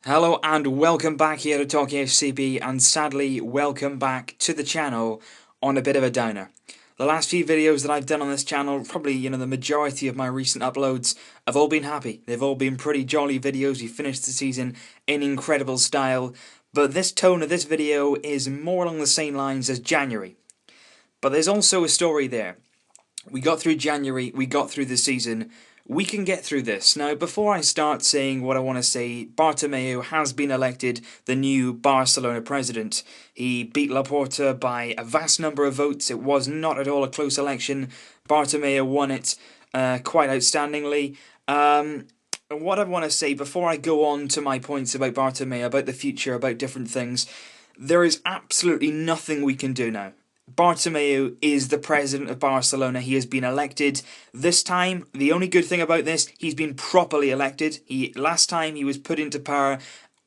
Hello and welcome back here to Talk FCB, and sadly welcome back to the channel on a bit of a downer. The last few videos that I've done on this channel, probably the majority of my recent uploads, have all been happy. They've all been pretty jolly videos. We finished the season in incredible style, but this tone of this video is more along the same lines as January. But there's also a story there. We got through January, we got through the season. We can get through this. Now, before I start saying what I want to say, Bartomeu has been elected the new Barcelona president. He beat Laporta by a vast number of votes. It was not at all a close election. Bartomeu won it quite outstandingly. What I want to say before I go on to my points about Bartomeu, about the future, about different things, there is absolutely nothing we can do now. Bartomeu is the president of Barcelona. He has been elected. This time, the only good thing about this, he's been properly elected. Last time he was put into power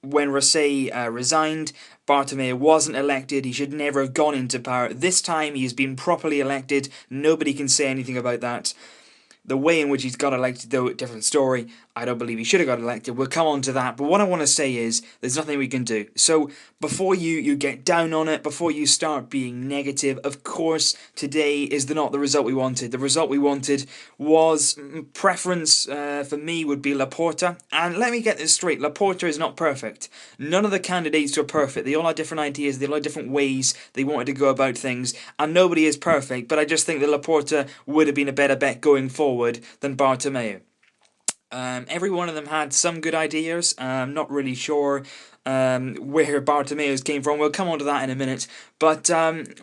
when Rosé resigned. Bartomeu wasn't elected. He should never have gone into power. This time, he has been properly elected. Nobody can say anything about that. The way in which he's got elected, though, a different story. I don't believe he should have got elected. We'll come on to that. But what I want to say is there's nothing we can do. So before you get down on it, before you start being negative, of course, today is not the result we wanted. The result we wanted was preference for me would be Laporta. And let me get this straight. Laporta is not perfect. None of the candidates are perfect. They all have different ideas. They all have different ways they wanted to go about things. And nobody is perfect. But I just think that Laporta would have been a better bet going forward than Bartomeu. Every one of them had some good ideas. I'm not really sure where Bartomeu's came from. We'll come on to that in a minute. But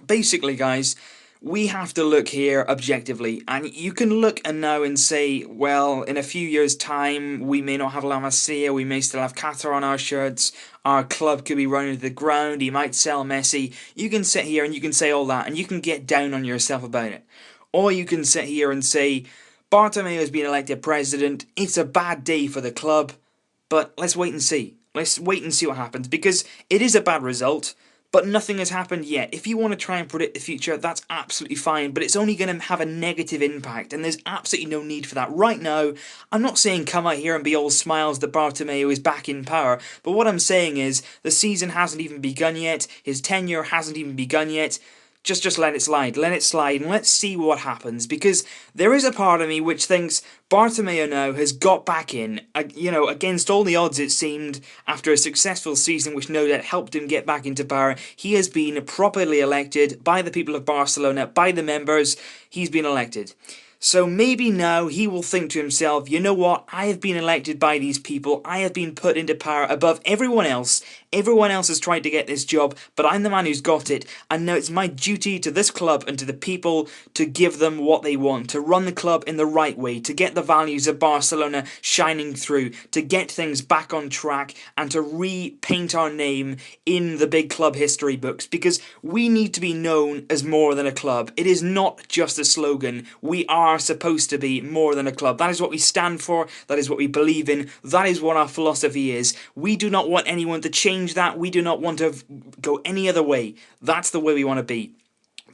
basically, guys, we have to look here objectively. And you can look now and say, well, in a few years' time, we may not have La Masia, we may still have Qatar on our shirts, our club could be running to the ground, he might sell Messi. You can sit here and you can say all that, and you can get down on yourself about it. Or you can sit here and say, Bartomeu has been elected president, it's a bad day for the club, but let's wait and see. Let's wait and see what happens, because it is a bad result, but nothing has happened yet. If you want to try and predict the future, that's absolutely fine, but it's only going to have a negative impact, and there's absolutely no need for that. Right now, I'm not saying come out here and be all smiles that Bartomeu is back in power, but what I'm saying is the season hasn't even begun yet, his tenure hasn't even begun yet. Just let it slide, and let's see what happens, because there is a part of me which thinks Bartomeu now has got back in, against all the odds it seemed, after a successful season which no doubt helped him get back into power. He has been properly elected by the people of Barcelona, by the members. He's been elected. So maybe now he will think to himself, you know what, I have been elected by these people, I have been put into power above everyone else has tried to get this job, but I'm the man who's got it, and now it's my duty to this club and to the people to give them what they want, to run the club in the right way, to get the values of Barcelona shining through, to get things back on track, and to repaint our name in the big club history books, because we need to be known as more than a club. It is not just a slogan. We are supposed to be more than a club. That is what we stand for, that is what we believe in, that is what our philosophy is. We do not want anyone to change that. We do not want to go any other way. That's the way we want to be.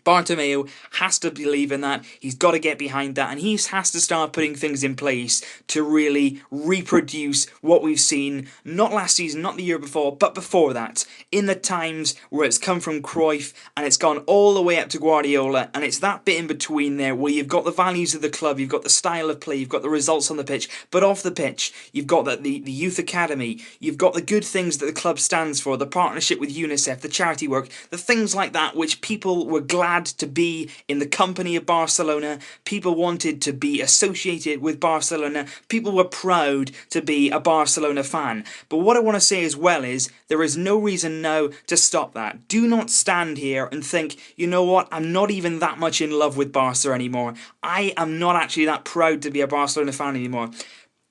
Bartomeu has to believe in that, he's got to get behind that, and he has to start putting things in place to really reproduce what we've seen, not last season, not the year before, but before that, in the times where it's come from Cruyff, and it's gone all the way up to Guardiola, and it's that bit in between there, where you've got the values of the club, you've got the style of play, you've got the results on the pitch, but off the pitch, you've got the youth academy, you've got the good things that the club stands for, the partnership with UNICEF, the charity work, the things like that which people were glad to be in the company of Barcelona. People wanted to be associated with Barcelona. People were proud to be a Barcelona fan. But what I want to say as well is there is no reason now to stop that. Do not stand here and think, you know what, I'm not even that much in love with Barca anymore. I am not actually that proud to be a Barcelona fan anymore.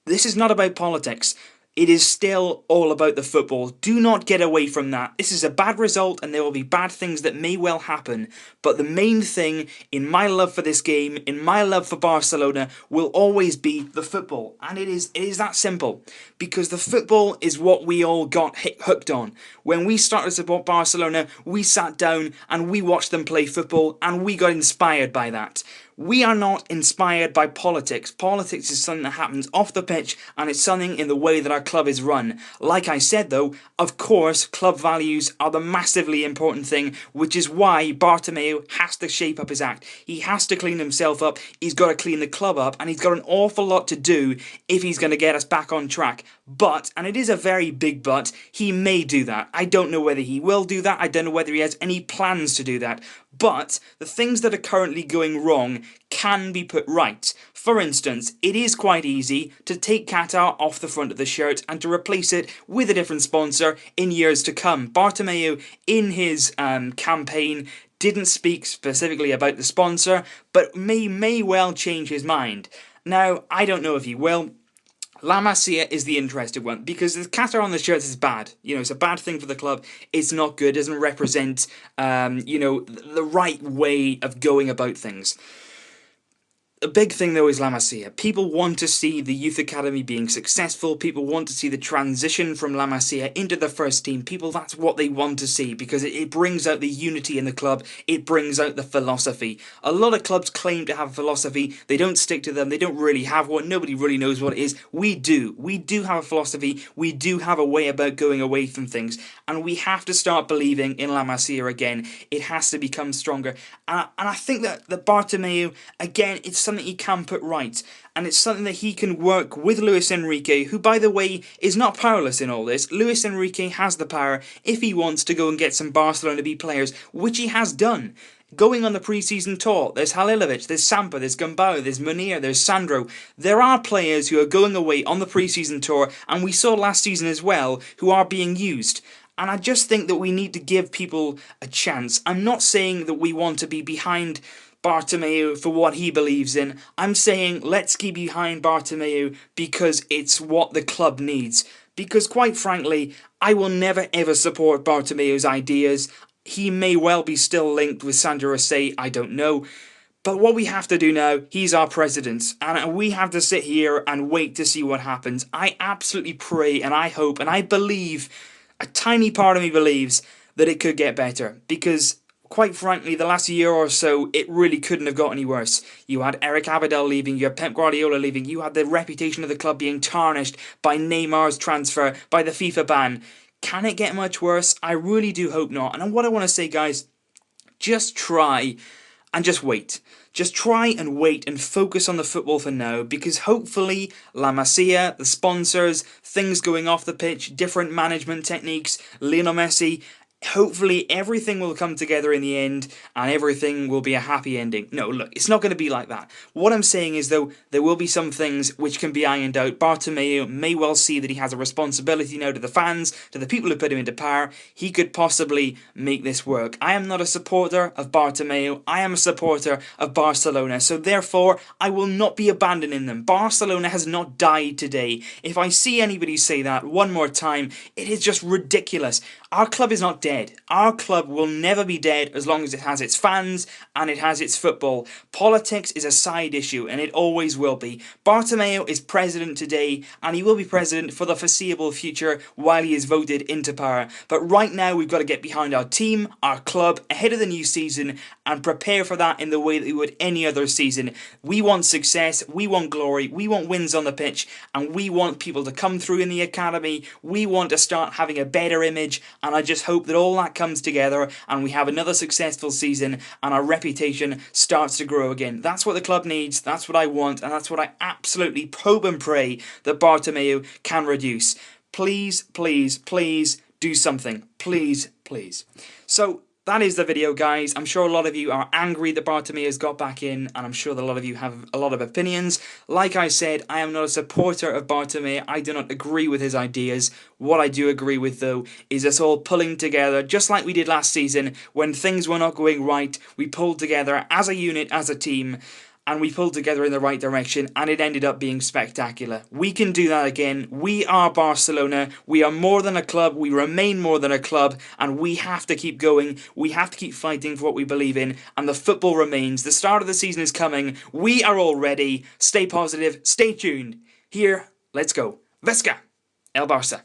This is not about politics. It is still all about the football. Do not get away from that. This is a bad result, and there will be bad things that may well happen. But the main thing in my love for this game, in my love for Barcelona, will always be the football. And it is that simple. Because the football is what we all got hooked on. When we started to support Barcelona, we sat down and we watched them play football, and we got inspired by that. We are not inspired by politics. Politics is something that happens off the pitch, and it's something in the way that our club is run. Like I said though, of course, club values are the massively important thing, which is why Bartomeu has to shape up his act. He has to clean himself up, he's got to clean the club up, and he's got an awful lot to do if he's going to get us back on track. But, and it is a very big but, he may do that. I don't know whether he will do that, I don't know whether he has any plans to do that. But the things that are currently going wrong can be put right. For instance, it is quite easy to take Qatar off the front of the shirt and to replace it with a different sponsor in years to come. Bartomeu, in his campaign, didn't speak specifically about the sponsor, but may well change his mind. Now, I don't know if he will. La Masia is the interesting one, because the Qatar on the shirts is bad. You know, it's a bad thing for the club. It's not good. It doesn't represent, you know, the right way of going about things. The big thing though is La Masia. People want to see the youth academy being successful. People want to see the transition from La Masia into the first team. People, that's what they want to see, because it brings out the unity in the club. It brings out the philosophy. A lot of clubs claim to have a philosophy. They don't stick to them. They don't really have one. Nobody really knows what it is. We do. We do have a philosophy. We do have a way about going away from things. And we have to start believing in La Masia again. It has to become stronger. And I think that Bartomeu, again, it's something he can put right, and it's something that he can work with Luis Enrique, who, by the way, is not powerless in all this. Luis Enrique has the power, if he wants, to go and get some Barcelona B players, which he has done. Going on the pre-season tour, there's Halilovic, there's Sampa, there's Gumbau, there's Munir, there's Sandro. There are players who are going away on the pre-season tour, and we saw last season as well, who are being used. And I just think that we need to give people a chance. I'm not saying that we want to be behind Bartomeu for what he believes in. I'm saying let's keep behind Bartomeu because it's what the club needs. Because quite frankly, I will never ever support Bartomeu's ideas. He may well be still linked with Sandro Rosset, I don't know. But what we have to do now, he's our president, and we have to sit here and wait to see what happens. I absolutely pray and I hope and I believe, a tiny part of me believes, that it could get better, because quite frankly, the last year or so, it really couldn't have got any worse. You had Eric Abidal leaving, you had Pep Guardiola leaving, you had the reputation of the club being tarnished by Neymar's transfer, by the FIFA ban. Can it get much worse? I really do hope not. And what I want to say, guys, just try and just wait. Just try and wait and focus on the football for now, because hopefully La Masia, the sponsors, things going off the pitch, different management techniques, Lionel Messi, hopefully everything will come together in the end and everything will be a happy ending. No, look, it's not going to be like that. What I'm saying is, though, there will be some things which can be ironed out. Bartomeu may well see that he has a responsibility now to the fans, to the people who put him into power. He could possibly make this work. I am not a supporter of Bartomeu. I am a supporter of Barcelona. So therefore, I will not be abandoning them. Barcelona has not died today. If I see anybody say that one more time, it is just ridiculous. Our club is not dead. Our club will never be dead as long as it has its fans and it has its football. Politics is a side issue, and it always will be. Bartomeu is president today, and he will be president for the foreseeable future while he is voted into power. But right now we've got to get behind our team, our club, ahead of the new season, and prepare for that in the way that we would any other season. We want success, we want glory, we want wins on the pitch, and we want people to come through in the academy. We want to start having a better image, and I just hope that all that comes together and we have another successful season and our reputation starts to grow again. That's what the club needs, that's what I want, and that's what I absolutely hope and pray that Bartomeu can reduce. Please, please, please do something. Please, please. So that is the video, guys. I'm sure a lot of you are angry that Bartomeu has got back in, and I'm sure that a lot of you have a lot of opinions. Like I said, I am not a supporter of Bartomeu. I do not agree with his ideas. What I do agree with, though, is us all pulling together, just like we did last season, when things were not going right. We pulled together as a unit, as a team, and we pulled together in the right direction, and it ended up being spectacular. We can do that again. We are Barcelona. We are more than a club. We remain more than a club, and we have to keep going. We have to keep fighting for what we believe in, and the football remains. The start of the season is coming. We are all ready. Stay positive. Stay tuned. Here, let's go. Vesca, El Barça.